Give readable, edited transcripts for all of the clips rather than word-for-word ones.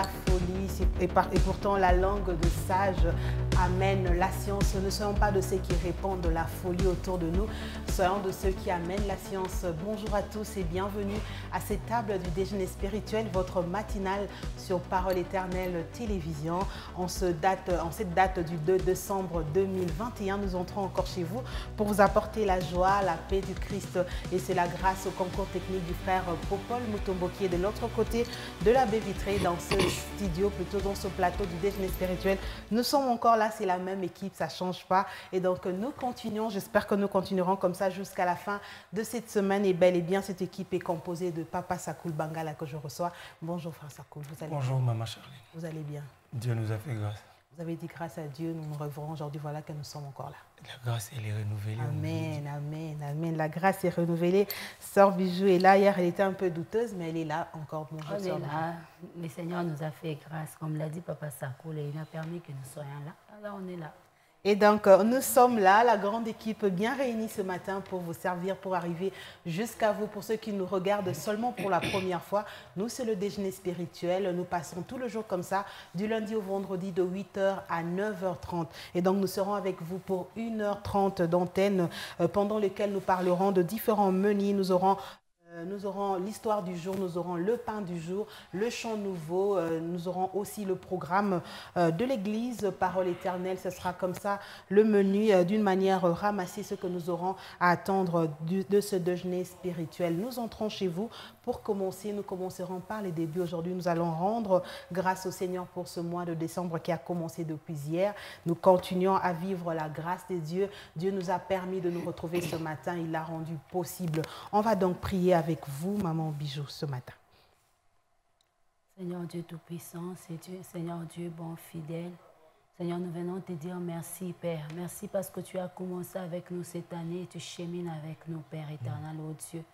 la folie et pourtant la langue de sage amène la science. Ne soyons pas de ceux qui répandent la folie autour de nous, soyons de ceux qui amènent la science. Bonjour à tous et bienvenue à cette table du déjeuner spirituel, votre matinale sur Parole Éternelle Télévision. En cette date du 2 décembre 2021, nous entrons encore chez vous pour vous apporter la joie, la paix du Christ. Et c'est la grâce au concours technique du frère Popol Mutombo qui est de l'autre côté de la baie vitrée dans ce studio, plutôt dans ce plateau du déjeuner spirituel. Nous sommes encore là, c'est la même équipe, ça ne change pas. Et donc nous continuons, j'espère que nous continuerons comme ça jusqu'à la fin de cette semaine. Et bel et bien, cette équipe est composée de Papa Sakoul Bangala que je reçois. Bonjour frère Sakoul, vous allez bien? Bonjour maman Charlie. Vous allez bien? Dieu nous a fait grâce. Vous avez dit grâce à Dieu, nous nous reverrons aujourd'hui, voilà que nous sommes encore là. La grâce, elle est renouvelée. Amen, amen, amen. La grâce est renouvelée. Sœur Bijou est là. Hier, elle était un peu douteuse, mais elle est là encore. Bonjour, on est là. Le Seigneur nous a fait grâce, comme l'a dit Papa Sakoul, et il a permis que nous soyons là. Alors, on est là. Et donc, nous sommes là, la grande équipe bien réunie ce matin pour vous servir, pour arriver jusqu'à vous. Pour ceux qui nous regardent seulement pour la première fois, nous, c'est le déjeuner spirituel. Nous passons tout le jour comme ça, du lundi au vendredi, de 8h à 9h30. Et donc, nous serons avec vous pour 1h30 d'antenne, pendant lesquelles nous parlerons de différents menus. Nous aurons l'histoire du jour, nous aurons le pain du jour, le chant nouveau, nous aurons aussi le programme de l'église Parole Éternelle. Ce sera comme ça le menu d'une manière ramassée, ce que nous aurons à attendre de ce déjeuner spirituel. Nous entrons chez vous pour commencer. Nous commencerons par les débuts. Aujourd'hui, nous allons rendre grâce au Seigneur pour ce mois de décembre qui a commencé depuis hier. Nous continuons à vivre la grâce de Dieu. Dieu nous a permis de nous retrouver ce matin. Il l'a rendu possible. On va donc prier avec vous, Maman Bijou, ce matin. Seigneur Dieu Tout-Puissant, Seigneur Dieu bon, fidèle, Seigneur, nous venons te dire merci, Père. Merci parce que tu as commencé avec nous cette année et tu chemines avec nous, Père éternel, oh Dieu.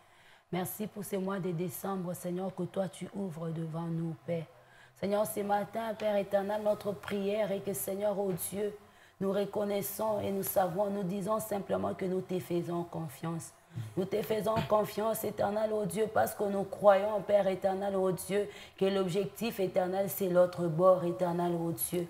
Merci pour ce mois de décembre, Seigneur, que toi tu ouvres devant nous, Père. Seigneur, ce matin, Père éternel, notre prière est que, Seigneur, oh Dieu, nous reconnaissons et nous savons, nous disons simplement que nous te faisons confiance. Nous te faisons confiance, éternel, oh Dieu, parce que nous croyons, Père éternel, oh Dieu, que l'objectif éternel, c'est l'autre bord, éternel, oh Dieu.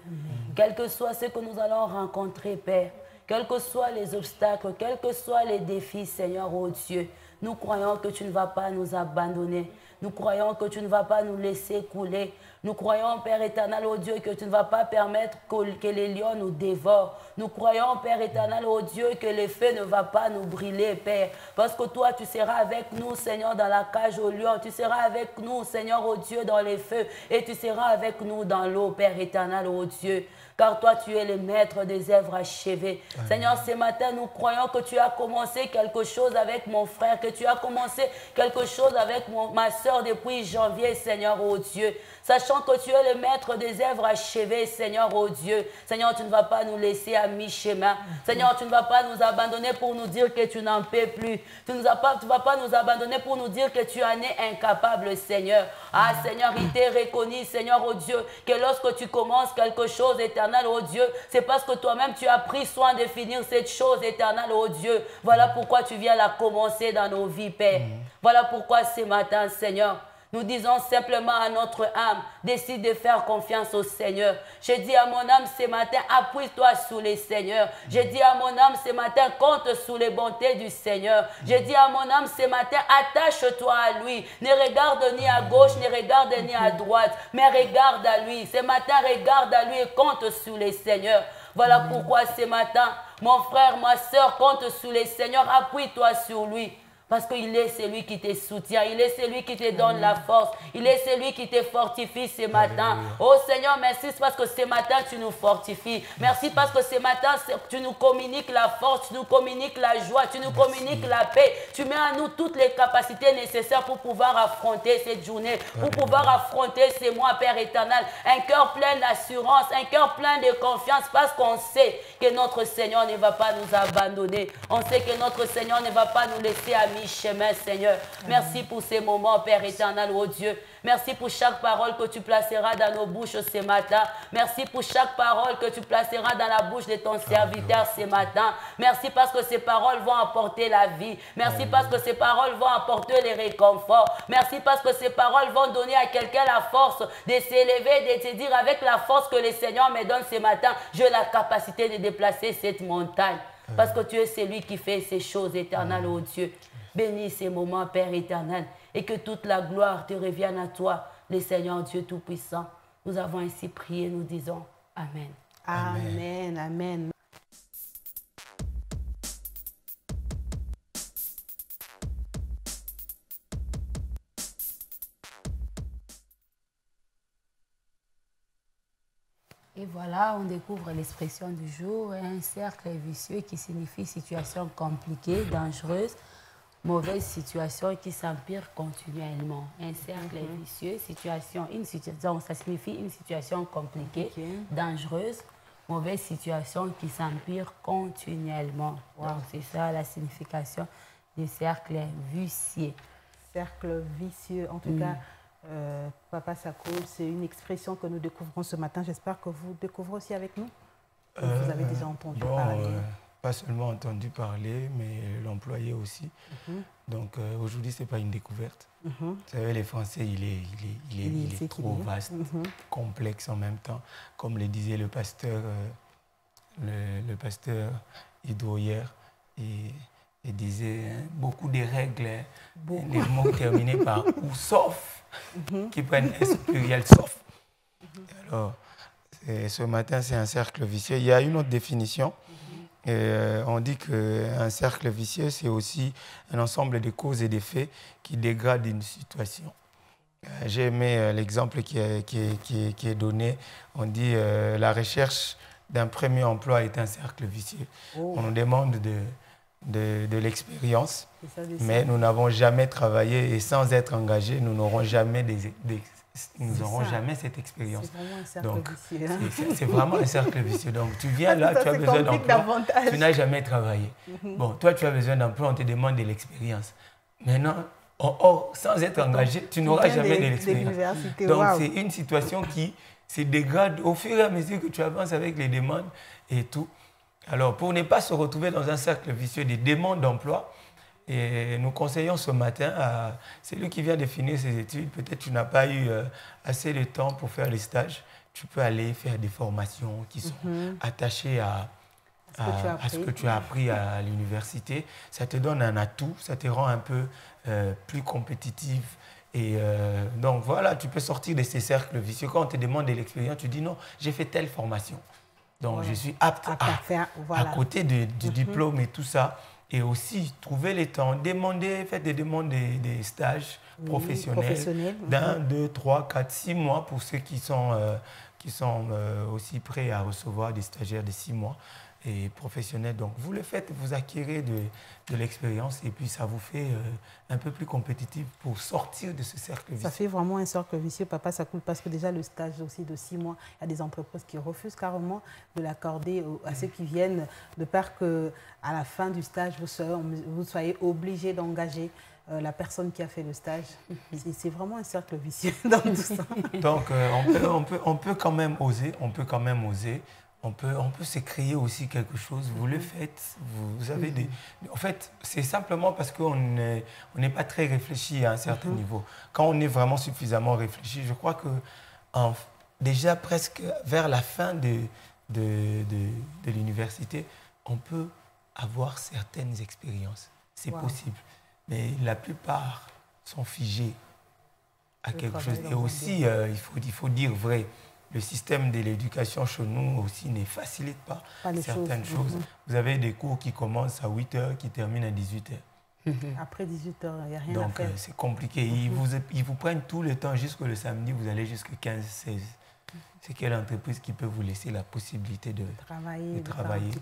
Quel que soit ce que nous allons rencontrer, Père, quels que soient les obstacles, quels que soient les défis, Seigneur, oh Dieu, nous croyons que tu ne vas pas nous abandonner. Nous croyons que tu ne vas pas nous laisser couler. Nous croyons, Père éternel, oh Dieu, que tu ne vas pas permettre que les lions nous dévorent. Nous croyons, Père éternel, oh Dieu, que le feu ne va pas nous brûler, Père. Parce que toi, tu seras avec nous, Seigneur, dans la cage aux lions. Tu seras avec nous, Seigneur, oh Dieu, dans les feux. Et tu seras avec nous dans l'eau, Père éternel, oh Dieu. Car toi, tu es le maître des œuvres achevées. Amen. Seigneur, ce matin, nous croyons que tu as commencé quelque chose avec mon frère, que tu as commencé quelque chose avec ma soeur depuis janvier, Seigneur, oh Dieu. Sachant que tu es le maître des œuvres achevées, Seigneur, oh Dieu. Seigneur, tu ne vas pas nous laisser à mi-chemin. Seigneur, tu ne vas pas nous abandonner pour nous dire que tu n'en peux plus. Tu ne vas pas nous abandonner pour nous dire que tu en es incapable, Seigneur. Ah, Seigneur, il t'est reconnu, Seigneur, oh Dieu, que lorsque tu commences quelque chose, éternel, oh Dieu, c'est parce que toi-même, tu as pris soin de finir cette chose, éternel, oh Dieu. Voilà pourquoi tu viens la commencer dans nos vies, Père. Voilà pourquoi ce matin, Seigneur, nous disons simplement à notre âme, décide de faire confiance au Seigneur. Je dis à mon âme ce matin, appuie-toi sur le Seigneur. Je dis à mon âme ce matin, compte sur les bontés du Seigneur. Je dis à mon âme ce matin, attache-toi à lui. Ne regarde ni à gauche, ne regarde ni à droite, mais regarde à lui. Ce matin, regarde à lui et compte sur le Seigneur. Voilà pourquoi ce matin, mon frère, ma soeur, compte sur le Seigneur, appuie-toi sur lui. Parce qu'il est celui qui te soutient, il est celui qui te donne la force, il est celui qui te fortifie ce matin. Oh Seigneur, merci parce que ce matin tu nous fortifies. Merci parce que ce matin tu nous communiques la force, tu nous communiques la joie, tu nous communiques la paix. Tu mets à nous toutes les capacités nécessaires pour pouvoir affronter cette journée, pour pouvoir affronter ces mois, Père éternel. Un cœur plein d'assurance, un cœur plein de confiance parce qu'on sait que notre Seigneur ne va pas nous abandonner. On sait que notre Seigneur ne va pas nous laisser à mi-chemin, Seigneur. Merci pour ces moments, Père éternel, oh Dieu. Merci pour chaque parole que tu placeras dans nos bouches ce matin. Merci pour chaque parole que tu placeras dans la bouche de ton serviteur ce matin. Merci parce que ces paroles vont apporter la vie. Merci parce que ces paroles vont apporter les réconforts. Merci parce que ces paroles vont donner à quelqu'un la force de s'élever, de te dire avec la force que le Seigneur me donne ce matin, j'ai la capacité de déplacer cette montagne. Parce que tu es celui qui fait ces choses éternelles, oh Dieu. Bénis ces moments, Père éternel, et que toute la gloire te revienne à toi, le Seigneur Dieu Tout-Puissant. Nous avons ainsi prié, nous disons Amen. Amen, amen. Et voilà, on découvre l'expression du jour, un cercle vicieux qui signifie situation compliquée, dangereuse, mauvaise situation qui s'empire continuellement. Un cercle vicieux, donc ça signifie une situation compliquée, dangereuse, mauvaise situation qui s'empire continuellement. Wow. Donc c'est ça la signification du cercle vicieux. Cercle vicieux, en tout cas. Papa Sakoul, c'est une expression que nous découvrons ce matin. J'espère que vous découvrez aussi avec nous. Vous avez déjà entendu parler. Pas seulement entendu parler, mais l'employer aussi. Donc aujourd'hui, ce n'est pas une découverte. Vous savez, les Français, il est trop vaste, complexe en même temps. Comme le disait le pasteur Hydro-hier, il disait beaucoup de règles, les mots terminés par ou sauf, qui prennent S pluriel sauf. Alors, ce matin, c'est un cercle vicieux. Il y a une autre définition. On dit qu'un cercle vicieux, c'est aussi un ensemble de causes et d'effets qui dégradent une situation. J'ai aimé l'exemple qui est donné. On dit la recherche d'un premier emploi est un cercle vicieux. On nous demande de l'expérience, mais nous n'avons jamais travaillé et sans être engagés, nous n'aurons jamais jamais cette expérience. Donc, c'est vraiment un cercle vicieux. Donc, tu viens là, tu as besoin d'emploi, tu n'as jamais travaillé. Bon, toi, tu as besoin d'emploi, on te demande de l'expérience. Maintenant, sans être engagé, tu n'auras jamais de l'expérience. Donc, c'est une situation qui se dégrade au fur et à mesure que tu avances avec les demandes et tout. Alors, pour ne pas se retrouver dans un cercle vicieux des demandes d'emploi, nous conseillons ce matin à celui qui vient de finir ses études, peut-être tu n'as pas eu assez de temps pour faire les stages, tu peux aller faire des formations qui sont attachées à ce que tu as appris à l'université. Ça te donne un atout, ça te rend un peu plus compétitif. Et donc voilà, tu peux sortir de ces cercles vicieux. Quand on te demande de l'expérience, tu dis non, j'ai fait telle formation. Donc, je suis apte à côté du diplôme et tout ça. Et aussi, trouver les temps, faire des demandes des stages professionnels d'1, 2, 3, 4, 6 mois pour ceux qui sont aussi prêts à recevoir des stagiaires de 6 mois et professionnels. Donc, vous le faites, vous acquérez de l'expérience et puis ça vous fait un peu plus compétitif pour sortir de ce cercle vicieux. Ça fait vraiment un cercle vicieux, Papa Sakoul, parce que déjà le stage aussi de 6 mois, il y a des entreprises qui refusent carrément de l'accorder à ceux qui viennent, de peur qu'à la fin du stage, vous soyez obligés d'engager la personne qui a fait le stage. C'est vraiment un cercle vicieux dans tout ça. Donc, on peut quand même oser, on peut se créer aussi quelque chose. Vous le faites. Vous avez des... En fait, c'est simplement parce qu'on n'est pas très réfléchi à un certain niveau. Quand on est vraiment suffisamment réfléchi, je crois que déjà presque vers la fin de l'université, on peut avoir certaines expériences. C'est possible. Mais la plupart sont figés à quelque chose. Et aussi, il faut dire vrai. Le système de l'éducation chez nous aussi ne facilite pas certaines choses. Vous avez des cours qui commencent à 8 h, qui terminent à 18 h. Après 18 h, il n'y a rien à faire. Donc, c'est compliqué. Ils vous prennent tout le temps jusqu'au samedi, vous allez jusqu'à 15, 16. C'est quelle entreprise qui peut vous laisser la possibilité de travailler.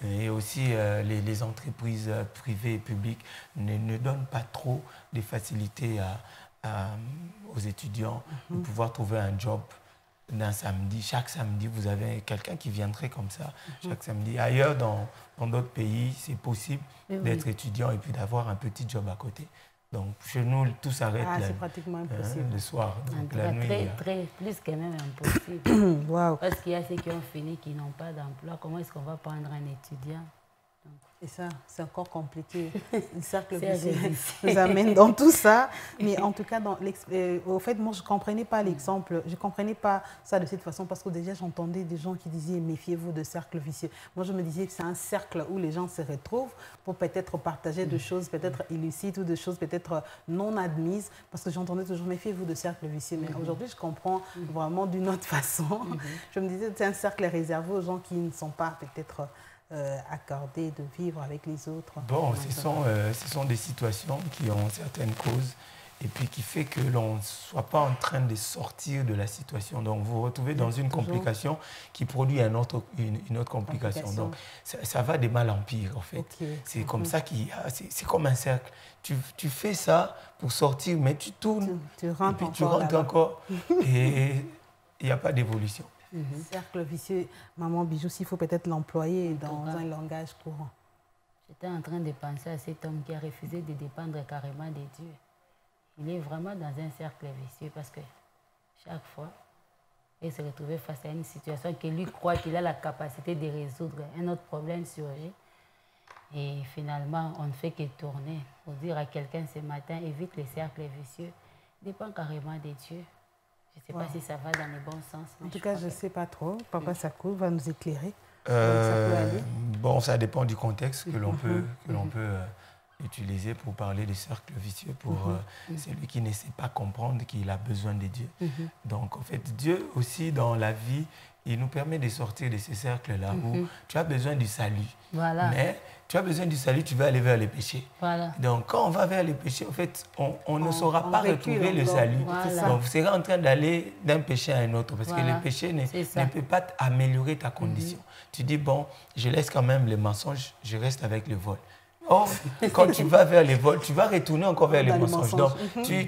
Et aussi, les entreprises privées et publiques ne donnent pas trop de facilité aux étudiants de pouvoir trouver un job d'un samedi. Chaque samedi, vous avez quelqu'un qui viendrait comme ça, chaque samedi. Ailleurs, dans d'autres pays, c'est possible d'être étudiant et puis d'avoir un petit job à côté. Donc, chez nous, tout s'arrête c'est pratiquement impossible. Le soir. Donc, la nuit, plus que même impossible. Wow. Parce qu'il y a ceux qui ont fini, qui n'ont pas d'emploi. Comment est-ce qu'on va prendre un étudiant? Et ça, c'est encore compliqué. Le cercle vicieux nous amène dans tout ça. Mais en tout cas, au fait, moi, je ne comprenais pas l'exemple. Je ne comprenais pas ça de cette façon parce que déjà, j'entendais des gens qui disaient « méfiez-vous de cercle vicieux ». Moi, je me disais que c'est un cercle où les gens se retrouvent pour peut-être partager de choses peut-être illicites ou de choses peut-être non admises. Parce que j'entendais toujours « méfiez-vous de cercle vicieux ». Mais aujourd'hui, je comprends vraiment d'une autre façon. Je me disais que c'est un cercle réservé aux gens qui ne sont pas peut-être... accordé de vivre avec les autres. Bon, ce sont des situations qui ont certaines causes et puis qui fait que l'on ne soit pas en train de sortir de la situation. Donc, vous vous retrouvez dans une complication qui produit une autre complication. Donc, ça va de mal en pire, en fait. C'est comme ça c'est comme un cercle. Tu fais ça pour sortir, mais tu tournes, tu rentres et puis tu rentres encore et il n'y a pas d'évolution. Cercle vicieux, maman Bijou, s'il faut peut-être l'employer dans un langage courant. J'étais en train de penser à cet homme qui a refusé de dépendre carrément de Dieu. Il est vraiment dans un cercle vicieux parce que chaque fois, il se retrouvait face à une situation que lui croit qu'il a la capacité de résoudre. Un autre problème surgit et finalement, on ne fait que tourner. Pour dire à quelqu'un ce matin, évite les cercles vicieux, dépend carrément de Dieu. Je ne sais pas si ça va dans le bon sens. En tout cas, je ne sais pas trop. Papa Sakou va nous éclairer. Bon, ça dépend du contexte que l'on peut utiliser pour parler de cercle vicieux pour celui qui ne sait pas comprendre qu'il a besoin de Dieu. Donc, en fait, Dieu aussi, dans la vie, il nous permet de sortir de ces cercles-là où tu as besoin du salut. Voilà. Mais tu as besoin du salut, tu vas aller vers le péché. Voilà. Donc, quand on va vers le péché, en fait, on ne saura pas retrouver le salut. Voilà. Donc, vous serez en train d'aller d'un péché à un autre parce que le péché ne peut pas améliorer ta condition. Tu dis, bon, je laisse quand même les mensonges, je reste avec le vol. Or, quand tu vas vers les vols, tu vas retourner encore vers les mensonges. Donc,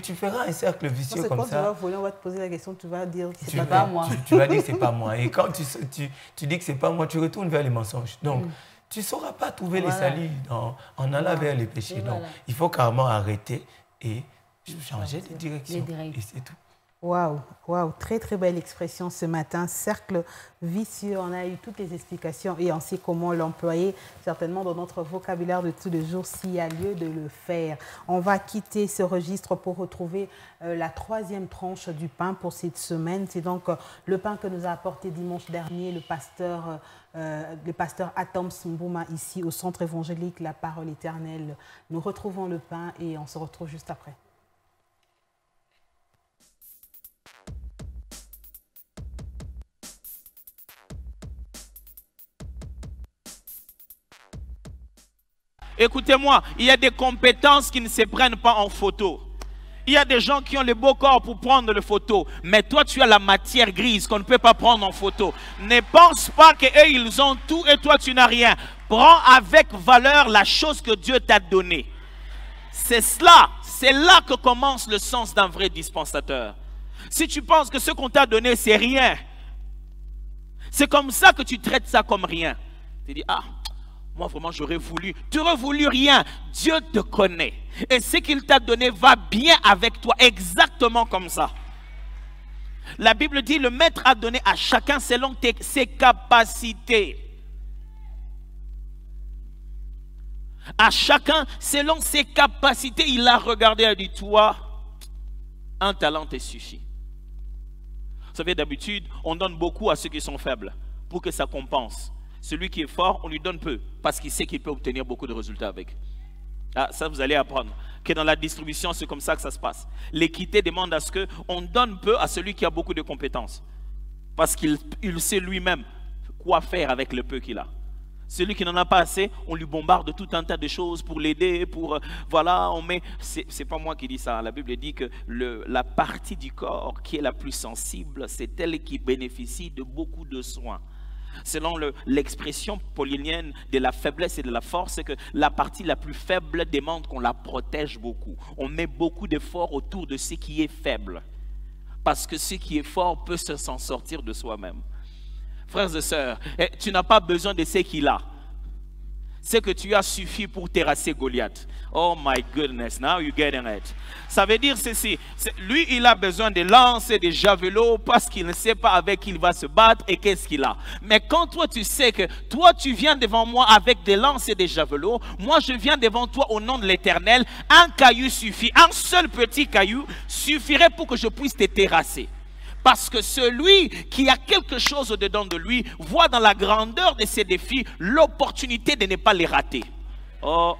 tu feras un cercle vicieux comme ça. Quand tu vas voler, on va te poser la question, tu vas dire c'est pas moi. Tu vas dire c'est pas moi. Et quand tu dis que c'est pas moi, tu retournes vers les mensonges. Donc, tu ne sauras pas trouver les saluts en allant vers les péchés. Donc, il faut carrément arrêter et changer de direction. Et c'est tout. Waouh, waouh, très très belle expression ce matin, cercle vicieux, on a eu toutes les explications et on sait comment l'employer certainement dans notre vocabulaire de tous les jours s'il y a lieu de le faire. On va quitter ce registre pour retrouver la troisième tranche du pain pour cette semaine. C'est donc le pain que nous a apporté dimanche dernier le pasteur Atom Mbouma ici au centre évangélique La Parole Éternelle. Nous retrouvons le pain et on se retrouve juste après. Écoutez-moi, il y a des compétences qui ne se prennent pas en photo. Il y a des gens qui ont le beau corps pour prendre le photo. Mais toi, tu as la matière grise qu'on ne peut pas prendre en photo. Ne pense pas qu'eux, ils ont tout et toi, tu n'as rien. Prends avec valeur la chose que Dieu t'a donnée. C'est cela, c'est là que commence le sens d'un vrai dispensateur. Si tu penses que ce qu'on t'a donné, c'est rien, c'est comme ça que tu traites ça comme rien. Tu dis, ah, moi vraiment j'aurais voulu. Tu n'aurais voulu rien. Dieu te connaît. Et ce qu'il t'a donné va bien avec toi. Exactement comme ça. La Bible dit, le maître a donné à chacun selon ses capacités. À chacun selon ses capacités. Il a regardé et a dit, toi, un talent te suffit. Vous savez, d'habitude, on donne beaucoup à ceux qui sont faibles pour que ça compense. Celui qui est fort, on lui donne peu parce qu'il sait qu'il peut obtenir beaucoup de résultats avec. Ah, ça, vous allez apprendre que dans la distribution, c'est comme ça que ça se passe. L'équité demande à ce qu'on donne peu à celui qui a beaucoup de compétences parce qu'il sait lui-même quoi faire avec le peu qu'il a. Celui qui n'en a pas assez, on lui bombarde tout un tas de choses pour l'aider, pour... voilà, on met... C'est pas moi qui dis ça. La Bible dit que la partie du corps qui est la plus sensible, c'est elle qui bénéficie de beaucoup de soins. Selon l'expression paulinienne de la faiblesse et de la force, c'est que la partie la plus faible demande qu'on la protège beaucoup. On met beaucoup d'efforts autour de ce qui est faible. Parce que ce qui est fort peut s'en sortir de soi-même. Frères et sœurs, tu n'as pas besoin de ce qu'il a. Ce que tu as suffit pour terrasser Goliath. Oh my goodness, now you're getting it. Ça veut dire ceci, lui il a besoin de lances et de javelots parce qu'il ne sait pas avec qui il va se battre et qu'est-ce qu'il a. Mais quand toi tu sais que toi tu viens devant moi avec des lances et des javelots, moi je viens devant toi au nom de l'Éternel, un caillou suffit, un seul petit caillou suffirait pour que je puisse te terrasser. Parce que celui qui a quelque chose dedans de lui voit dans la grandeur de ses défis l'opportunité de ne pas les rater. Oh.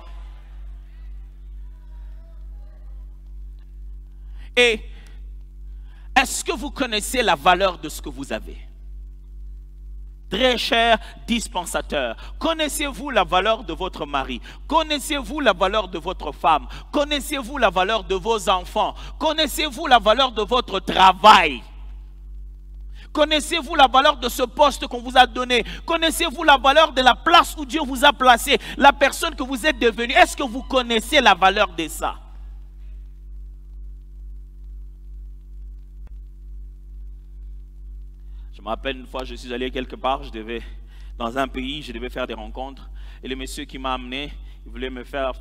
Et est-ce que vous connaissez la valeur de ce que vous avez? Très cher dispensateur, connaissez-vous la valeur de votre mari? Connaissez-vous la valeur de votre femme? Connaissez-vous la valeur de vos enfants? Connaissez-vous la valeur de votre travail? Connaissez-vous la valeur de ce poste qu'on vous a donné? Connaissez-vous la valeur de la place où Dieu vous a placé? La personne que vous êtes devenue? Est-ce que vous connaissez la valeur de ça? Je me rappelle une fois, je suis allé quelque part, dans un pays, je devais faire des rencontres. Et le monsieur qui m'a amené, il voulait me faire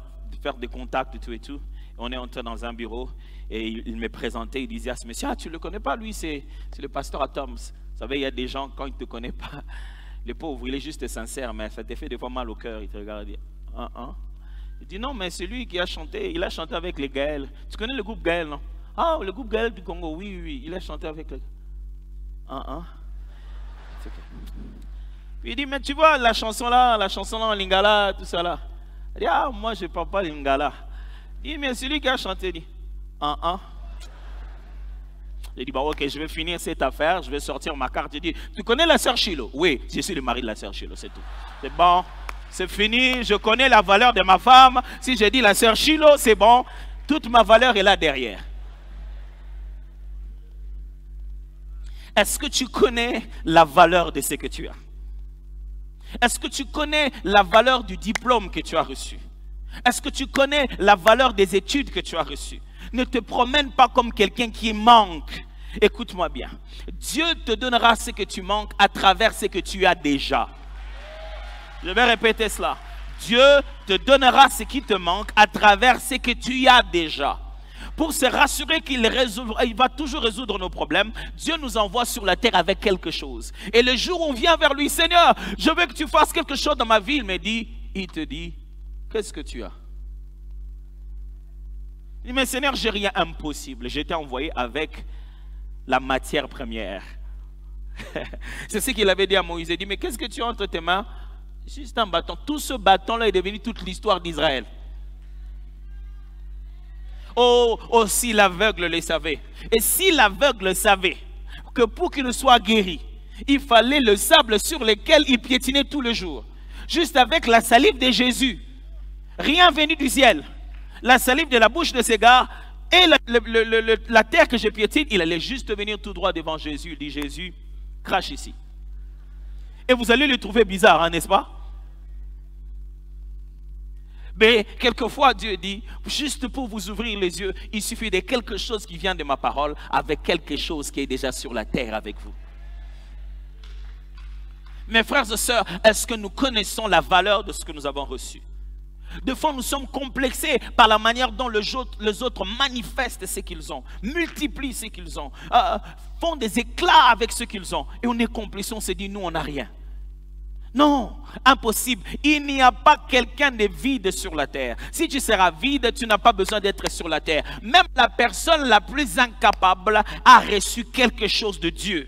des contacts et tout et tout. Et on est entré dans un bureau et il me présentait, il disait à ce monsieur, ah, tu ne le connais pas, lui, c'est le pasteur Atoms. Vous savez, il y a des gens, quand ils ne te connaissent pas, les pauvres, il est juste sincère, mais ça te fait des fois mal au cœur. Il te regarde et dit, Il dit, non, mais c'est lui qui a chanté, il a chanté avec les Gaëls. Tu connais le groupe Gaël, non? Ah, le groupe Gaël du Congo, oui, il a chanté avec les... Puis il dit, mais tu vois la chanson là en lingala, tout ça là. Il dit, ah, moi je ne parle pas lingala. Il dit, mais c'est lui qui a chanté. Il dit, Il dit, bah ok, je vais finir cette affaire, je vais sortir ma carte. Il dit, tu connais la sœur Chilo? Oui, je suis le mari de la sœur Chilo, c'est tout. C'est bon, c'est fini, je connais la valeur de ma femme. Si je dis la sœur Chilo, c'est bon, toute ma valeur est là derrière. Est-ce que tu connais la valeur de ce que tu as? Est-ce que tu connais la valeur du diplôme que tu as reçu? Est-ce que tu connais la valeur des études que tu as reçues? Ne te promène pas comme quelqu'un qui manque. Écoute-moi bien. Dieu te donnera ce que tu manques à travers ce que tu as déjà. Je vais répéter cela. Dieu te donnera ce qui te manque à travers ce que tu as déjà. Pour se rassurer qu'il va toujours résoudre nos problèmes, Dieu nous envoie sur la terre avec quelque chose. Et le jour où on vient vers lui, Seigneur, je veux que tu fasses quelque chose dans ma vie, il te dit, qu'est-ce que tu as? Il dit, mais Seigneur, j'ai rien impossible. J'ai été envoyé avec la matière première. C'est ce qu'il avait dit à Moïse. Il dit, mais qu'est-ce que tu as entre tes mains? Juste un bâton. Tout ce bâton-là est devenu toute l'histoire d'Israël. Oh, si l'aveugle le savait. Et si l'aveugle savait que pour qu'il soit guéri, il fallait le sable sur lequel il piétinait tout le jour. Juste avec la salive de Jésus. Rien venu du ciel. La salive de la bouche de ces gars et la terre que je piétine, il allait juste venir tout droit devant Jésus. Il dit, Jésus, crache ici. Et vous allez le trouver bizarre, hein, n'est-ce pas? Mais quelquefois, Dieu dit, juste pour vous ouvrir les yeux, il suffit de quelque chose qui vient de ma parole avec quelque chose qui est déjà sur la terre avec vous. Mes frères et sœurs, est-ce que nous connaissons la valeur de ce que nous avons reçu? Des fois, nous sommes complexés par la manière dont les autres manifestent ce qu'ils ont, multiplient ce qu'ils ont, font des éclats avec ce qu'ils ont. Et on est complexés, on se dit, nous, on n'a rien. Non, impossible. Il n'y a pas quelqu'un de vide sur la terre. Si tu seras vide, tu n'as pas besoin d'être sur la terre. Même la personne la plus incapable a reçu quelque chose de Dieu.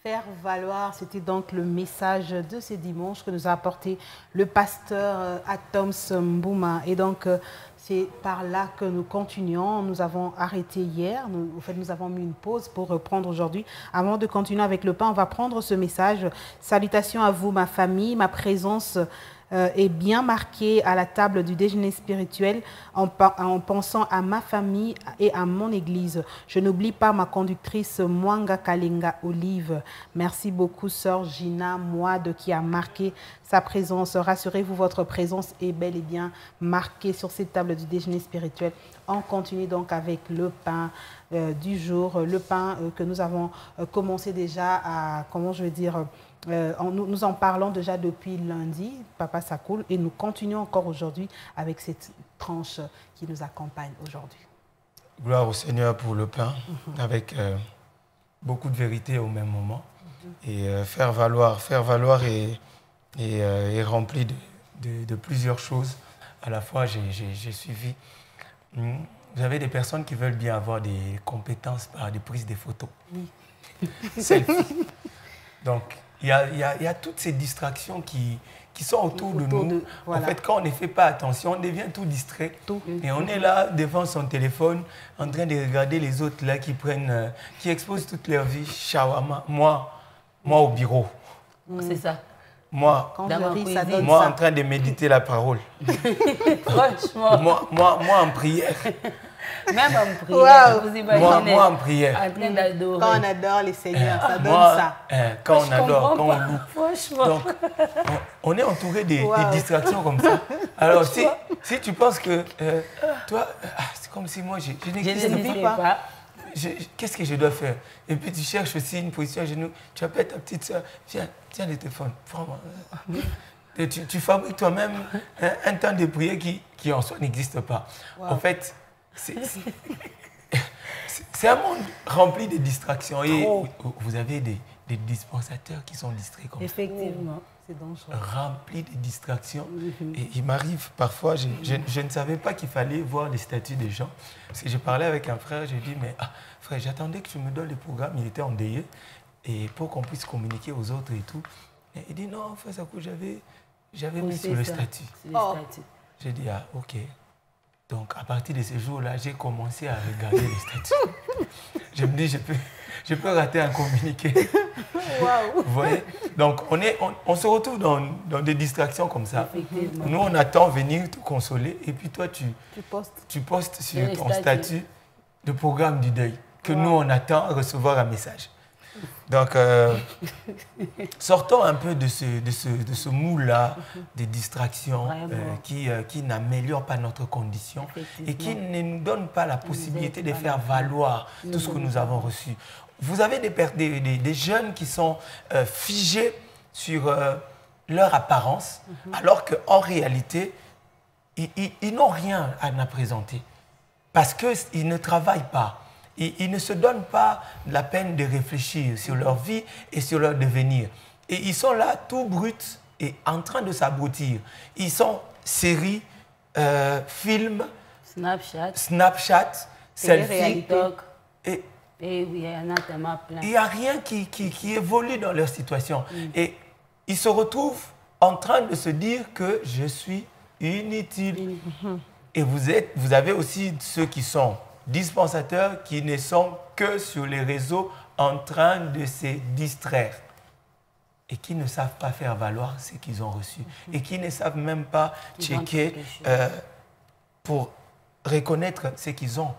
Faire valoir, c'était donc le message de ce dimanche que nous a apporté le pasteur Atoms Mbouma. Et donc, c'est par là que nous continuons. Nous avons arrêté hier. Nous avons mis une pause pour reprendre aujourd'hui. Avant de continuer avec le pain, on va prendre ce message. Salutations à vous, ma famille, ma présence est bien marqué à la table du déjeuner spirituel en pensant à ma famille et à mon église. Je n'oublie pas ma conductrice Mwanga Kalenga Olive. Merci beaucoup, sœur Gina Mouad, qui a marqué sa présence. Rassurez-vous, votre présence est bel et bien marquée sur cette table du déjeuner spirituel. On continue donc avec le pain du jour, le pain que nous avons commencé déjà à, comment je veux dire, nous en parlons déjà depuis lundi, Papa Sakoul, et nous continuons encore aujourd'hui avec cette tranche qui nous accompagne aujourd'hui. Gloire au Seigneur pour le pain, avec beaucoup de vérité au même moment. Et faire valoir est rempli de plusieurs choses. À la fois, j'ai suivi. Vous avez des personnes qui veulent bien avoir des compétences par des prises de photos. Oui. Selfie. Donc, il y a toutes ces distractions qui sont autour de nous. Voilà. En fait, quand on ne fait pas attention, on devient tout distrait. Et on est là devant son téléphone, en train de regarder les autres là qui exposent toute leur vie. Shawarma. Moi au bureau. C'est ça. Moi, en train de méditer la parole. Franchement. Moi en prière. Même en prière, wow. Vous imaginez. Moi en prière. En train d'adorer. Quand on adore les seigneurs, ça donne ça. Quand on adore, quand on loue. Franchement. Donc, on est entouré des distractions comme ça. Alors, si tu penses que toi, c'est comme si moi, je n'existe pas. Qu'est-ce que je dois faire? Et puis tu cherches aussi une position à genoux. Tu appelles ta petite soeur. Tiens le téléphone. Prends-moi. Et tu fabriques toi-même un temps de prière qui en soi n'existe pas. Wow. En fait, c'est un monde rempli de distractions. Et vous avez des dispensateurs qui sont distraits comme ça. Effectivement. C'est dangereux. Rempli de distractions. Et il m'arrive parfois, je ne savais pas qu'il fallait voir les statuts des gens. Parce que j'ai parlé avec un frère, j'ai dit, mais frère, j'attendais que tu me donnes le programme, il était endeuillé, et pour qu'on puisse communiquer aux autres et tout. Et il dit, non, frère Sakou, j'avais mis sur le statut. J'ai dit, ok. Donc, à partir de ce jour-là, j'ai commencé à regarder les statuts. Je me dis, je peux rater un communiqué. Wow. Vous voyez? Donc, on se retrouve dans des distractions comme ça. Nous, on attend venir te consoler. Et puis toi, tu postes sur ton statut le programme du deuil. Que nous, on attend recevoir un message. Donc, sortons un peu de ce moule-là, des distractions qui n'améliorent pas notre condition et qui ne nous donnent pas la possibilité de faire valoir tout ce que nous avons reçu. Vous avez des jeunes qui sont figés sur leur apparence, alors qu'en réalité, ils n'ont rien à nous présenter. Parce qu'ils ne travaillent pas. Ils ne se donnent pas la peine de réfléchir sur leur vie et sur leur devenir. Et ils sont là, tout bruts et en train de s'abrutir. Ils sont séries, films, Snapchat, selfie. Et oui, il y en a tellement plein. Il n'y a rien qui évolue dans leur situation. Et ils se retrouvent en train de se dire que je suis inutile. Et vous avez aussi ceux qui sont dispensateurs qui ne sont que sur les réseaux en train de se distraire et qui ne savent pas faire valoir ce qu'ils ont reçu et qui ne savent même pas checker pour reconnaître ce qu'ils ont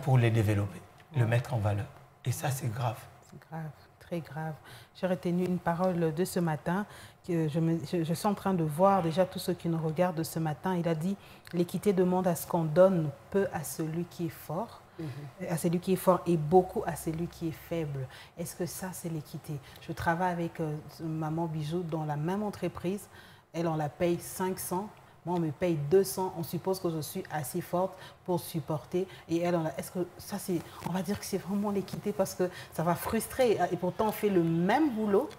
pour les développer, le mettre en valeur. Et ça, c'est grave. C'est grave, très grave. J'ai retenu une parole de ce matin. Que je suis en train de voir déjà tous ceux qui nous regardent ce matin. Il a dit « L'équité demande à ce qu'on donne peu à celui qui est fort, à celui qui est fort et beaucoup à celui qui est faible. » Est-ce que ça, c'est l'équité? Je travaille avec Maman Bijou dans la même entreprise. Elle, on la paye 500. Moi, on me paye 200. On suppose que je suis assez forte pour supporter. Et elle, est-ce que ça, on va dire que c'est vraiment l'équité parce que ça va frustrer. Et pourtant, on fait le même boulot.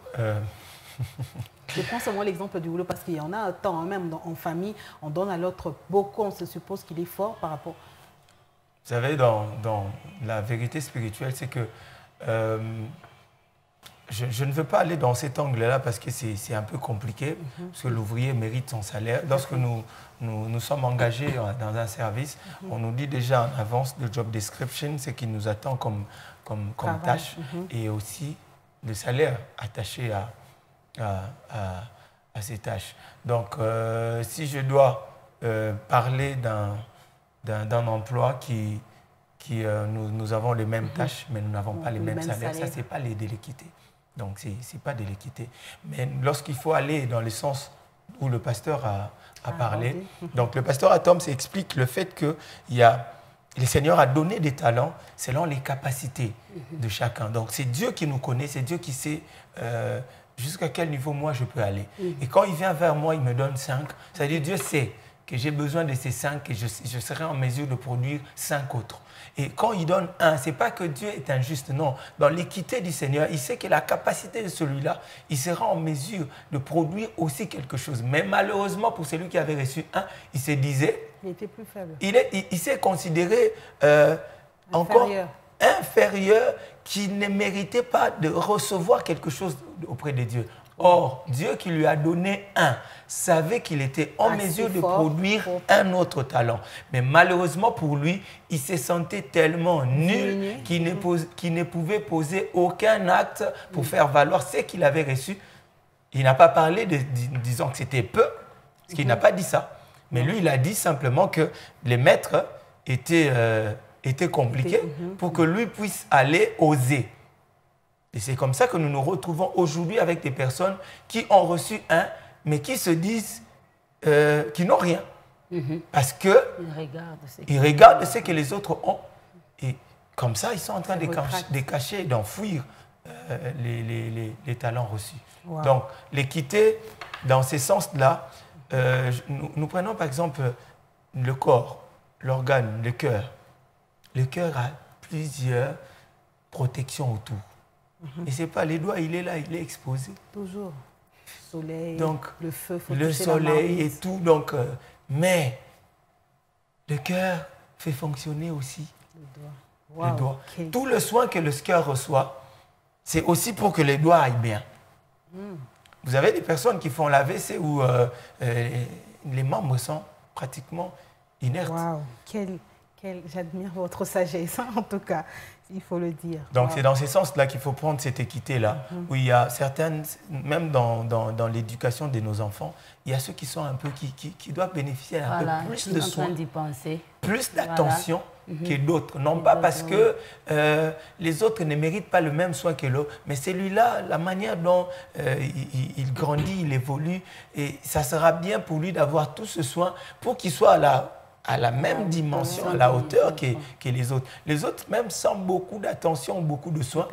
Je prends seulement l'exemple du boulot parce qu'il y en a un temps, même en famille, on donne à l'autre beaucoup, on se suppose qu'il est fort par rapport. Vous savez, dans la vérité spirituelle, c'est que je ne veux pas aller dans cet angle-là parce que c'est un peu compliqué, parce que l'ouvrier mérite son salaire. Lorsque nous sommes engagés dans un service, on nous dit déjà en avance le job description, ce qui nous attend comme tâche, et aussi le salaire attaché ses tâches. Donc, si je dois parler d'un emploi nous avons les mêmes tâches, mais nous n'avons pas les mêmes salaires, ça, ce n'est pas de l'équité. Donc, ce n'est pas de l'équité. Mais lorsqu'il faut aller dans le sens où le pasteur a parlé, donc le pasteur Atom explique le fait que le Seigneur a donné des talents selon les capacités de chacun. Donc, c'est Dieu qui nous connaît, c'est Dieu qui sait jusqu'à quel niveau moi je peux aller. Et quand il vient vers moi, il me donne 5. C'est-à-dire Dieu sait que j'ai besoin de ces 5 et je serai en mesure de produire 5 autres. Et quand il donne 1, ce n'est pas que Dieu est injuste, non. Dans l'équité du Seigneur, il sait que la capacité de celui-là, il sera en mesure de produire aussi quelque chose. Mais malheureusement, pour celui qui avait reçu 1, il se disait... Il était plus faible. Il s'est considéré encore inférieur, qui ne méritait pas de recevoir quelque chose auprès de Dieu. Or, Dieu qui lui a donné 1, savait qu'il était en mesure de produire un autre talent. Mais malheureusement pour lui, il se sentait tellement nul qu'il ne pouvait poser aucun acte pour faire valoir ce qu'il avait reçu. Il n'a pas parlé disant que c'était peu, parce qu'il n'a pas dit ça. Mais lui, il a dit simplement que les maîtres étaient compliqués pour que lui puisse aller oser. Et c'est comme ça que nous nous retrouvons aujourd'hui avec des personnes qui ont reçu 1, mais qui se disent qu'ils n'ont rien. Parce qu'ils regardent ce que les autres ont. Et comme ça, ils sont en train de cacher, d'enfouir les talents reçus. Wow. Donc, l'équité, dans ces sens-là, nous prenons par exemple le corps, l'organe, le cœur. Le cœur a plusieurs protections autour. Et c'est pas les doigts, il est là, il est exposé. Toujours. Soleil, donc, le feu, le soleil et tout. Donc, mais le cœur fait fonctionner aussi le doigt. Okay. Tout le soin que le cœur reçoit, c'est aussi pour que les doigts aillent bien. Vous avez des personnes qui font l'AVC où les membres sont pratiquement inertes. Waouh, j'admire votre sagesse, en tout cas, il faut le dire. Donc, c'est dans ces sens-là qu'il faut prendre cette équité-là, où il y a certaines, même dans l'éducation de nos enfants, il y a ceux qui sont un peu, qui doivent bénéficier un peu plus de soins, plus d'attention que d'autres. Non pas parce que les autres ne méritent pas le même soin que l'autre, mais celui-là, la manière dont il grandit, il évolue, et ça sera bien pour lui d'avoir tout ce soin pour qu'il soit à la même dimension, à la hauteur que les autres. Les autres, même sans beaucoup d'attention, beaucoup de soins,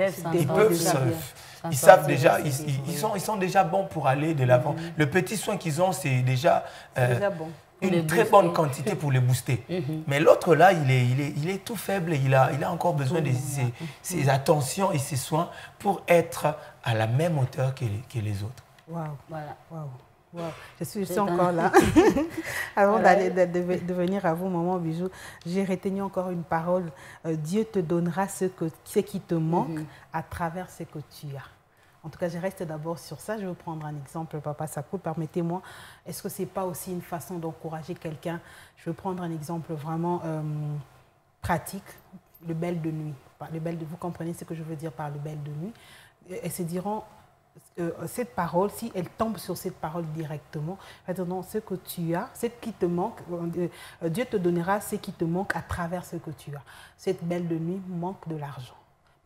ils savent déjà, ils sont déjà bons pour aller de l'avant. Le petit soin qu'ils ont, c'est déjà une très bonne quantité pour les booster. Mais l'autre là, il est tout faible, il a encore besoin de ses attentions et ses soins pour être à la même hauteur que les autres. Waouh, voilà. Waouh. Wow. Je suis encore là. Avant de venir à vous, maman Bijou, j'ai retenu encore une parole. Dieu te donnera ce qui te manque à travers ce que tu as. En tout cas, je reste d'abord sur ça. Je vais vous prendre un exemple, Papa Sakou. Permettez-moi. Est-ce que ce n'est pas aussi une façon d'encourager quelqu'un? Je vais prendre un exemple vraiment pratique. Le bel de nuit. Vous comprenez ce que je veux dire par le bel de nuit? Elles se diront... cette parole, si elle tombe sur cette parole directement, non, ce que tu as, ce qui te manque, Dieu te donnera ce qui te manque à travers ce que tu as. Cette belle de nuit manque de l'argent.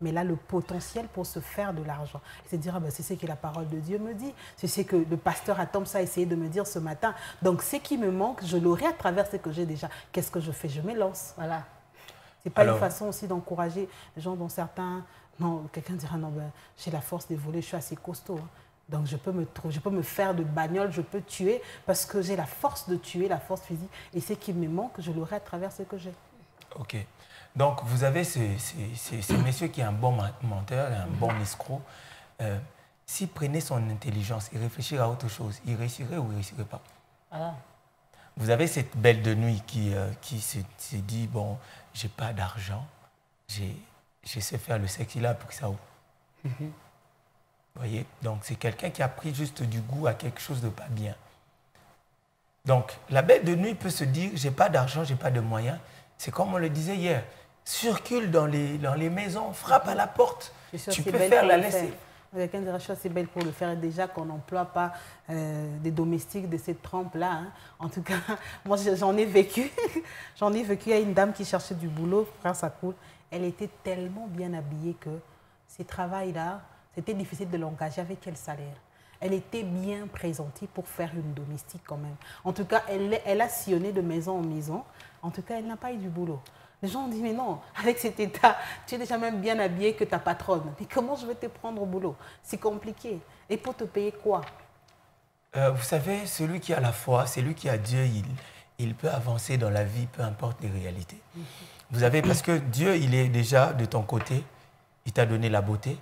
Mais là, le potentiel pour se faire de l'argent. C'est dire, c'est ce que la parole de Dieu me dit. C'est ce que le pasteur Atom a essayé de me dire ce matin. Donc, ce qui me manque, je l'aurai à travers ce que j'ai déjà. Qu'est-ce que je fais? Je me lance. Voilà. Ce n'est pas une façon aussi d'encourager les gens dont certains... Non, quelqu'un dira, non, j'ai la force de voler, je suis assez costaud. Hein. Donc, je peux me faire de bagnole, je peux tuer parce que j'ai la force de tuer, la force physique. Et ce qui me manque, je l'aurai à travers ce que j'ai. OK. Donc, vous avez ce monsieur qui est un bon menteur, un bon escroc. S'il prenait son intelligence et réfléchir à autre chose, il réussirait ou il ne réussirait pas? Vous avez cette belle de nuit qui se dit, bon, j'ai pas d'argent, je sais faire le sexe, il a appris ça où? Vous voyez? Donc, c'est quelqu'un qui a pris juste du goût à quelque chose de pas bien. Donc, la belle de nuit peut se dire, j'ai pas d'argent, j'ai pas de moyens. C'est comme on le disait hier, circule dans les maisons, frappe à la porte. Tu peux faire la laisser. Quelqu'un dira, je suis assez belle pour le faire. Et déjà qu'on n'emploie pas des domestiques de cette trempe-là. Hein. En tout cas, moi, j'en ai vécu. J'en ai vécu. Il y a une dame qui cherchait du boulot, frère, ça coule. Elle était tellement bien habillée que ces travails-là, c'était difficile de l'engager avec quel salaire. Elle était bien présentée pour faire une domestique quand même. En tout cas, elle a sillonné de maison en maison. En tout cas, elle n'a pas eu du boulot. Les gens ont dit, mais non, avec cet état, tu es déjà même bien habillée que ta patronne. Mais comment je vais te prendre au boulot? C'est compliqué. Et pour te payer quoi? Vous savez, celui qui a la foi, celui qui a Dieu, il peut avancer dans la vie, peu importe les réalités. Vous avez, parce que Dieu, il est déjà de ton côté, il t'a donné la beauté.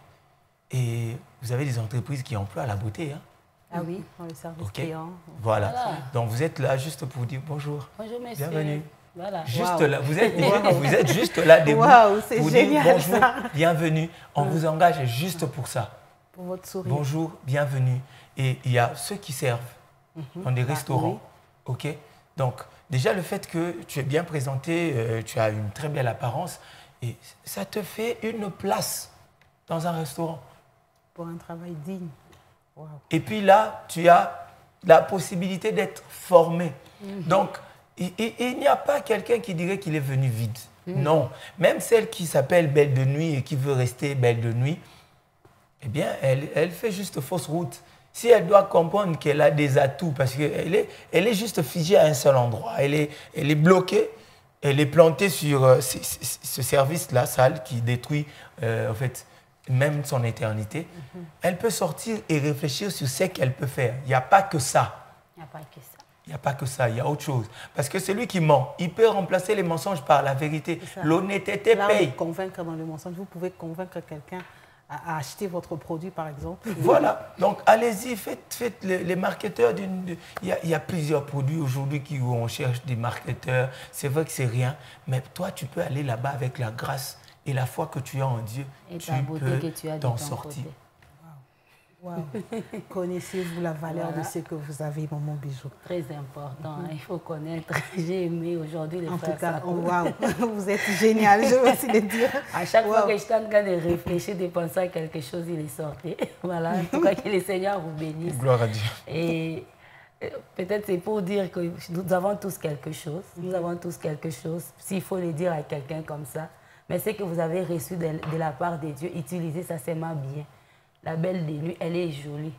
Et vous avez des entreprises qui emploient la beauté. Hein. Ah oui, dans le service client. Voilà. Donc vous êtes là juste pour dire bonjour. Bonjour, monsieur. Bienvenue. Voilà. Juste là, vous êtes juste là debout c'est pour génial, dire bonjour, ça. Bienvenue. On vous engage juste pour ça. Pour votre sourire. Bonjour, bienvenue. Et il y a ceux qui servent dans des restaurants. Oui. Ok. Donc déjà le fait que tu es bien présenté, tu as une très belle apparence et ça te fait une place dans un restaurant. Pour un travail digne. Wow. Et puis là, tu as la possibilité d'être formé. Donc, il n'y a pas quelqu'un qui dirait qu'il est venu vide. Non. Même celle qui s'appelle Belle de Nuit et qui veut rester Belle de Nuit, eh bien, elle fait juste fausse route. Si elle doit comprendre qu'elle a des atouts, parce qu'elle est juste figée à un seul endroit, elle est bloquée, elle est plantée sur ce service-là, sale, qui détruit, en fait, même son éternité, elle peut sortir et réfléchir sur ce qu'elle peut faire. Il n'y a pas que ça. Il n'y a pas que ça. Il n'y a pas que ça, il y a autre chose. Parce que celui qui ment, il peut remplacer les mensonges par la vérité. L'honnêteté paye. Convaincre dans le mensonge, vous pouvez convaincre quelqu'un à acheter votre produit, par exemple. Voilà. Donc, allez-y, faites les marketeurs. Il y a plusieurs produits aujourd'hui où on cherche des marketeurs. C'est vrai que c'est rien. Mais toi, tu peux aller là-bas avec la grâce et la foi que tu as en Dieu. Et tu ta beauté peux que tu as de t'en ton sortir. côté. Wow. Connaissez-vous la valeur de ce que vous avez, maman Bijou? Très important, hein, il faut connaître. J'ai aimé aujourd'hui les frères. En tout cas, vous êtes génial, je veux aussi le dire. À chaque fois que je suis en train de réfléchir, de penser à quelque chose, il est sorti. Voilà, en tout cas, que le Seigneur vous bénisse. Gloire à Dieu. Et peut-être c'est pour dire que nous avons tous quelque chose. Nous avons tous quelque chose. S'il faut le dire à quelqu'un comme ça, mais ce que vous avez reçu de la part de Dieu, utilisez ça seulement bien. La belle de nuit, elle est jolie.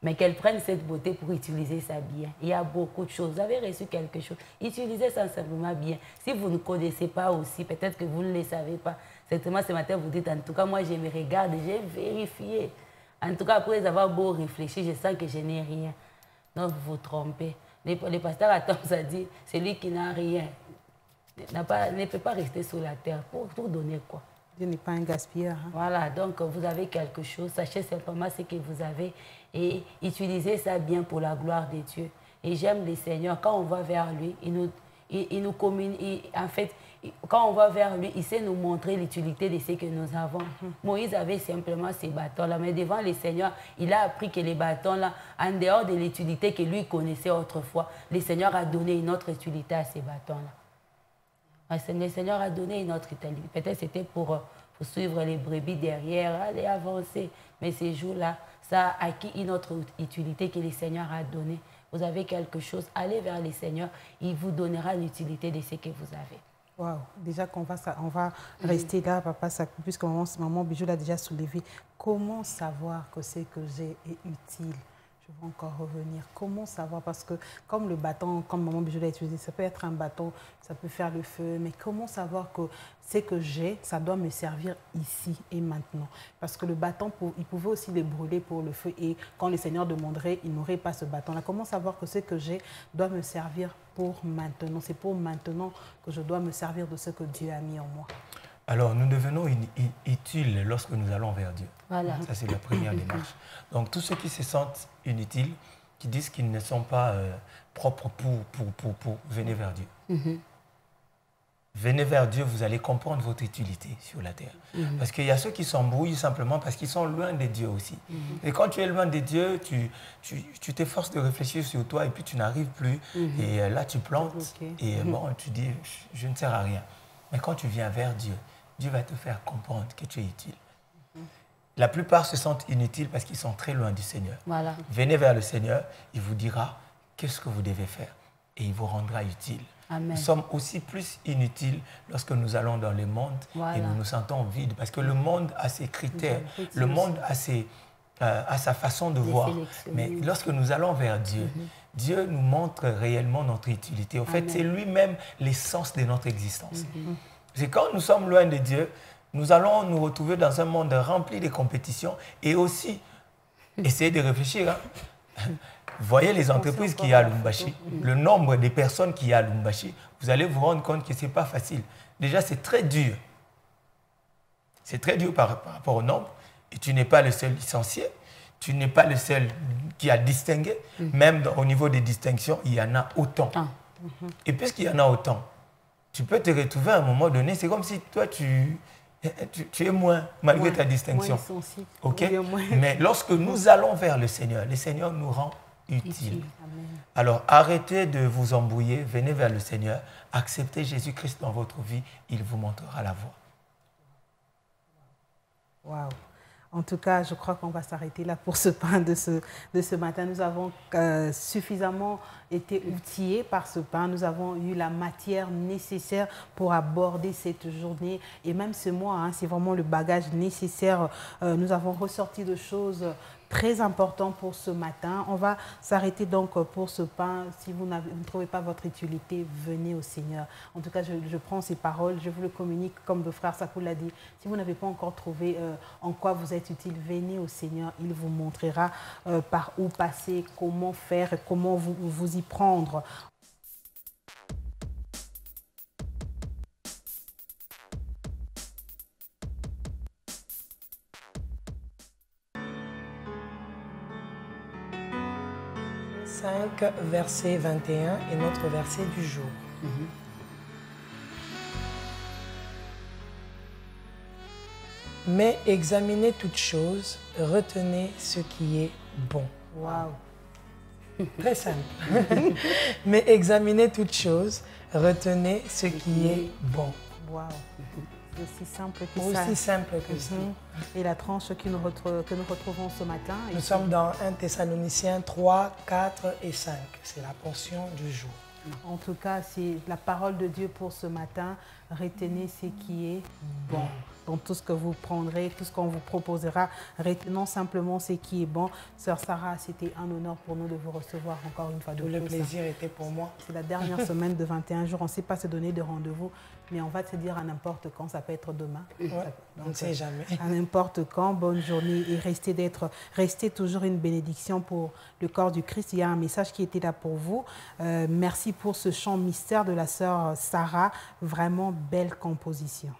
Mais qu'elle prenne cette beauté pour utiliser ça bien. Il y a beaucoup de choses. Vous avez reçu quelque chose. Utilisez ça simplement bien. Si vous ne connaissez pas aussi, peut-être que vous ne le savez pas. Certainement, ce matin, vous dites, en tout cas, moi, je me regarde, j'ai vérifié. En tout cas, après avoir beau réfléchir, je sens que je n'ai rien. Donc, vous vous trompez. Le pasteur Atom a dit, celui qui n'a rien ne peut pas rester sur la terre. Pour donner quoi? Dieu n'est pas un gaspilleur. Hein. Voilà, donc vous avez quelque chose, sachez simplement ce que vous avez et utilisez ça bien pour la gloire de Dieu. Et j'aime le Seigneur, quand on va vers lui, il nous communique, en fait, quand on va vers lui, il sait nous montrer l'utilité de ce que nous avons. Moïse avait simplement ces bâtons-là, mais devant le Seigneur, il a appris que les bâtons-là, en dehors de l'utilité que lui connaissait autrefois, le Seigneur a donné une autre utilité à ces bâtons-là. Le Seigneur a donné une autre utilité. Peut-être c'était pour suivre les brebis derrière, aller avancer. Mais ces jours-là, ça a acquis une autre utilité que le Seigneur a donnée. Vous avez quelque chose, allez vers le Seigneur, il vous donnera l'utilité de ce que vous avez. Wow. Déjà qu'on va rester là, papa, puisque maman Bijou l'a déjà soulevé. Comment savoir que ce que j'ai est utile? Je vais encore revenir. Comment savoir? Parce que comme le bâton, comme maman Bijou l'a utilisé, ça peut être un bâton, ça peut faire le feu, mais comment savoir que ce que j'ai, ça doit me servir ici et maintenant? Parce que le bâton, il pouvait aussi les brûler pour le feu et quand le Seigneur demanderait, il n'aurait pas ce bâton-là. Comment savoir que ce que j'ai doit me servir pour maintenant? C'est pour maintenant que je dois me servir de ce que Dieu a mis en moi. Alors, nous devenons utiles lorsque nous allons vers Dieu. Voilà. Ça, c'est la première démarche. Donc, tous ceux qui se sentent inutiles, qui disent qu'ils ne sont pas propres pour venir vers Dieu. Venez vers Dieu, vous allez comprendre votre utilité sur la terre. Parce qu'il y a ceux qui s'embrouillent simplement parce qu'ils sont loin de Dieu aussi. Et quand tu es loin de Dieu, tu t'efforces de réfléchir sur toi et puis tu n'arrives plus. Et là, tu plantes et bon, tu dis, je ne sers à rien. Mais quand tu viens vers Dieu, Dieu va te faire comprendre que tu es utile. La plupart se sentent inutiles parce qu'ils sont très loin du Seigneur. Voilà. Venez vers le Seigneur, il vous dira qu'est-ce que vous devez faire et il vous rendra utile. Amen. Nous sommes aussi plus inutiles lorsque nous allons dans le monde et nous nous sentons vides parce que le monde a ses critères, le monde a sa façon de voir. Mais lorsque nous allons vers Dieu, Dieu nous montre réellement notre utilité. En fait, c'est lui-même l'essence de notre existence. C'est quand nous sommes loin de Dieu, nous allons nous retrouver dans un monde rempli de compétitions et aussi essayer de réfléchir. Voyez les entreprises qu'il y a à Lubumbashi, le nombre de personnes qu'il y a à Lubumbashi, vous allez vous rendre compte que ce n'est pas facile. Déjà, c'est très dur. C'est très dur par rapport au nombre. Et tu n'es pas le seul licencié, tu n'es pas le seul qui a distingué. Même au niveau des distinctions, il y en a autant. Et puisqu'il y en a autant, tu peux te retrouver à un moment donné, c'est comme si toi, tu es moins, malgré ta distinction. Okay? Mais lorsque nous allons vers le Seigneur nous rend utiles. Alors arrêtez de vous embrouiller, venez vers le Seigneur, acceptez Jésus-Christ dans votre vie, il vous montrera la voie. Waouh! En tout cas, je crois qu'on va s'arrêter là pour ce pain de ce matin. Nous avons suffisamment été outillés par ce pain. Nous avons eu la matière nécessaire pour aborder cette journée. Et même ce mois, hein, c'est vraiment le bagage nécessaire. Nous avons ressorti de choses très importantes pour ce matin. On va s'arrêter donc pour ce pain. Si vous ne trouvez pas votre utilité, venez au Seigneur. En tout cas, je prends ces paroles, je vous le communique comme le frère Sakou l'a dit. Si vous n'avez pas encore trouvé en quoi vous êtes utile, venez au Seigneur. Il vous montrera par où passer, comment faire, comment vous y prendre. Verset 21 est notre verset du jour. Mais examinez toutes choses, retenez ce qui est bon. Waouh! Très simple. Mais examinez toutes choses, retenez ce qui est bon. Waouh! Aussi simple que ça. Aussi simple que ça. Et la tranche que nous retrouvons ce matin. Nous sommes dans 1 Thessaloniciens 3, 4 et 5. C'est la portion du jour. En tout cas, c'est la parole de Dieu pour ce matin. Retenez ce qui est bon. Dans tout ce que vous prendrez, tout ce qu'on vous proposera, retenons simplement ce qui est bon. Sœur Sarah, c'était un honneur pour nous de vous recevoir encore une fois de plus. Le plaisir était pour moi. C'est la dernière semaine de 21 jours. On ne sait pas se donner de rendez-vous, mais on va se dire à n'importe quand. Ça peut être demain. Ouais, on ne sait jamais. À n'importe quand. Bonne journée et restez toujours une bénédiction pour le corps du Christ. Il y a un message qui était là pour vous. Merci pour ce chant mystère de la sœur Sarah. Vraiment belle composition.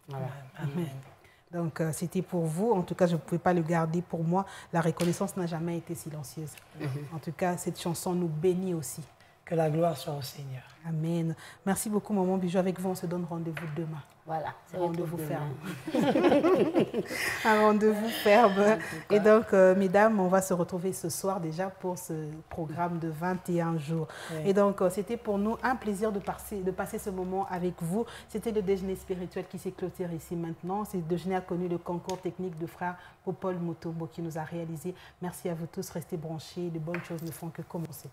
Voilà. Amen. Donc, c'était pour vous. En tout cas, je ne pouvais pas le garder pour moi. La reconnaissance n'a jamais été silencieuse. En tout cas, cette chanson nous bénit aussi. Que la gloire soit au Seigneur. Amen. Merci beaucoup, Maman Bijou. Avec vous, on se donne rendez-vous demain. Voilà, c'est rendez-vous ferme. Un rendez-vous ferme. Et donc, mesdames, on va se retrouver ce soir déjà pour ce programme de 21 jours. Oui. Et donc, c'était pour nous un plaisir de passer ce moment avec vous. C'était le déjeuner spirituel qui s'est clôturé ici maintenant. Ce déjeuner a connu le concours technique de frère Popol Mutombo qui nous a réalisé. Merci à vous tous. Restez branchés. De bonnes choses ne font que commencer.